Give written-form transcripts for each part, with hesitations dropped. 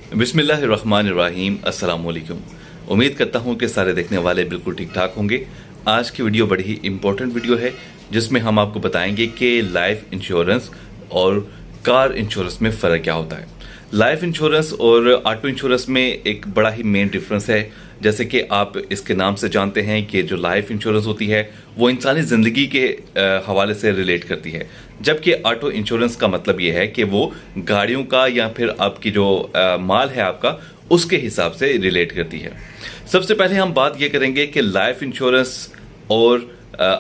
बिस्मिल्लाहिर्रहमानिर्रहीम। अस्सलाम वालेकुम। उम्मीद करता हूँ कि सारे देखने वाले बिल्कुल ठीक ठाक होंगे। आज की वीडियो बड़ी ही इम्पोर्टेंट वीडियो है जिसमें हम आपको बताएंगे कि लाइफ इंश्योरेंस और कार इंश्योरेंस में फ़र्क क्या होता है। लाइफ इंश्योरेंस और ऑटो इंश्योरेंस में एक बड़ा ही मेन डिफरेंस है। जैसे कि आप इसके नाम से जानते हैं कि जो लाइफ इंश्योरेंस होती है वो इंसानी ज़िंदगी के हवाले से रिलेट करती है, जबकि ऑटो इंश्योरेंस का मतलब ये है कि वो गाड़ियों का या फिर आपकी जो माल है आपका उसके हिसाब से रिलेट करती है। सबसे पहले हम बात ये करेंगे कि लाइफ इंश्योरेंस और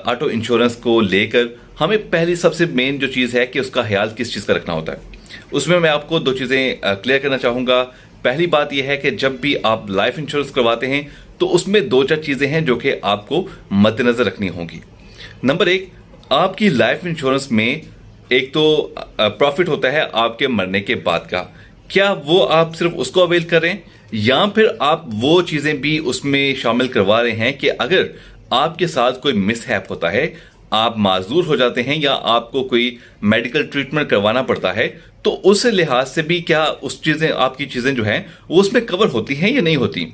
ऑटो इंश्योरेंस को लेकर हमें पहली सबसे मेन जो चीज़ है कि उसका ख्याल किस चीज़ का रखना होता है। उसमें मैं आपको दो चीज़ें क्लियर करना चाहूँगा। पहली बात यह है कि जब भी आप लाइफ इंश्योरेंस करवाते हैं तो उसमें दो चार चीज़ें हैं जो कि आपको मद्देनज़र रखनी होंगी। नंबर एक, आपकी लाइफ इंश्योरेंस में एक तो प्रॉफिट होता है आपके मरने के बाद का। क्या वो आप सिर्फ उसको अवेल कर रहे हैं या फिर आप वो चीज़ें भी उसमें शामिल करवा रहे हैं कि अगर आपके साथ कोई मिसहैप होता है, आप माजूर हो जाते हैं या आपको कोई मेडिकल ट्रीटमेंट करवाना पड़ता है, तो उस लिहाज से भी क्या उस चीज़ें आपकी चीज़ें जो हैं वो उसमें कवर होती हैं या नहीं होती।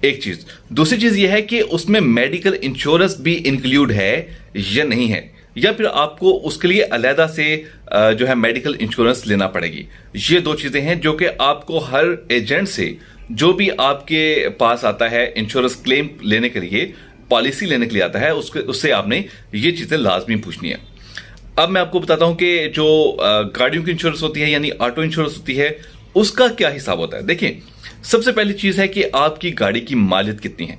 एक चीज़। दूसरी चीज़ ये है कि उसमें मेडिकल इंश्योरेंस भी इंक्लूड है या नहीं है, या फिर आपको उसके लिए अलहदा से जो है मेडिकल इंश्योरेंस लेना पड़ेगी। ये दो चीज़ें हैं जो कि आपको हर एजेंट से जो भी आपके पास आता है इंश्योरेंस क्लेम लेने के लिए, पॉलिसी लेने के लिए आता है, उससे आपने ये चीज़ें लाजमी पूछनी है। अब मैं आपको बताता हूं कि जो गाड़ियों की इंश्योरेंस होती है यानी ऑटो इंश्योरेंस होती है उसका क्या हिसाब होता है। देखिए, सबसे पहली चीज़ है कि आपकी गाड़ी की मालियत कितनी है,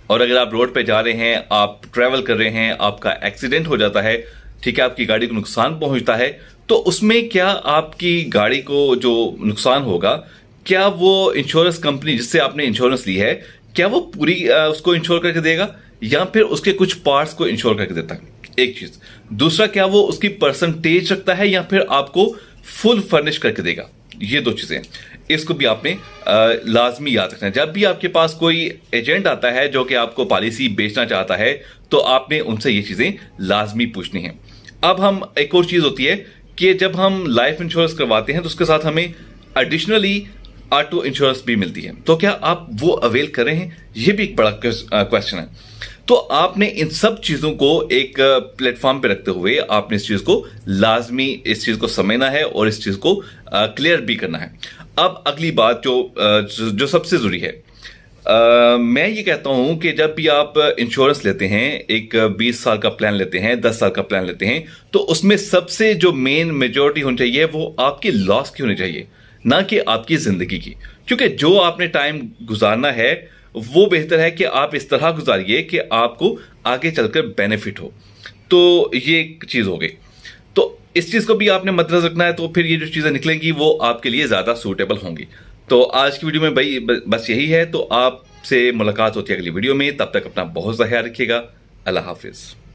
और अगर आप रोड पे जा रहे हैं, आप ट्रैवल कर रहे हैं, आपका एक्सीडेंट हो जाता है, ठीक है, आपकी गाड़ी को नुकसान पहुंचता है, तो उसमें क्या आपकी गाड़ी को जो नुकसान होगा, क्या वो इंश्योरेंस कंपनी जिससे आपने इंश्योरेंस ली है, क्या वो पूरी उसको इंश्योर करके देगा या फिर उसके कुछ पार्ट्स को इंश्योर करके देता है। एक चीज। दूसरा, क्या वो उसकी परसेंटेज रखता है या फिर आपको फुल फर्निश करके देगा। ये दो चीजें, इसको भी आपने लाजमी याद रखना है। जब भी आपके पास कोई एजेंट आता है जो कि आपको पॉलिसी बेचना चाहता है तो आपने उनसे ये चीजें लाजमी पूछनी है। अब हम एक और चीज होती है कि जब हम लाइफ इंश्योरेंस करवाते हैं तो उसके साथ हमें एडिशनली ऑटो इंश्योरेंस भी मिलती है, तो क्या आप वो अवेल कर रहे हैं, ये भी एक बड़ा क्वेश्चन है। तो आपने इन सब चीजों को एक प्लेटफॉर्म पे रखते हुए आपने इस चीज को लाजमी इस चीज को समझना है और इस चीज को क्लियर भी करना है। अब अगली बात जो सबसे जरूरी है, मैं ये कहता हूं कि जब भी आप इंश्योरेंस लेते हैं, एक 20 साल का प्लान लेते हैं, 10 साल का प्लान लेते हैं, तो उसमें सबसे जो मेन मेजोरिटी होनी चाहिए वो आपकी लॉस की होनी चाहिए, ना कि आपकी जिंदगी की। क्योंकि जो आपने टाइम गुजारना है वो बेहतर है कि आप इस तरह गुजारिए कि आपको आगे चलकर बेनिफिट हो। तो ये एक चीज हो गई, तो इस चीज को भी आपने मद्देनजर रखना है, तो फिर ये जो चीजें निकलेंगी वो आपके लिए ज्यादा सूटेबल होंगी। तो आज की वीडियो में भाई बस यही है। तो आपसे मुलाकात होती है अगली वीडियो में, तब तक अपना बहुत सा ख्याल रखिएगा। अल्लाह हाफिज।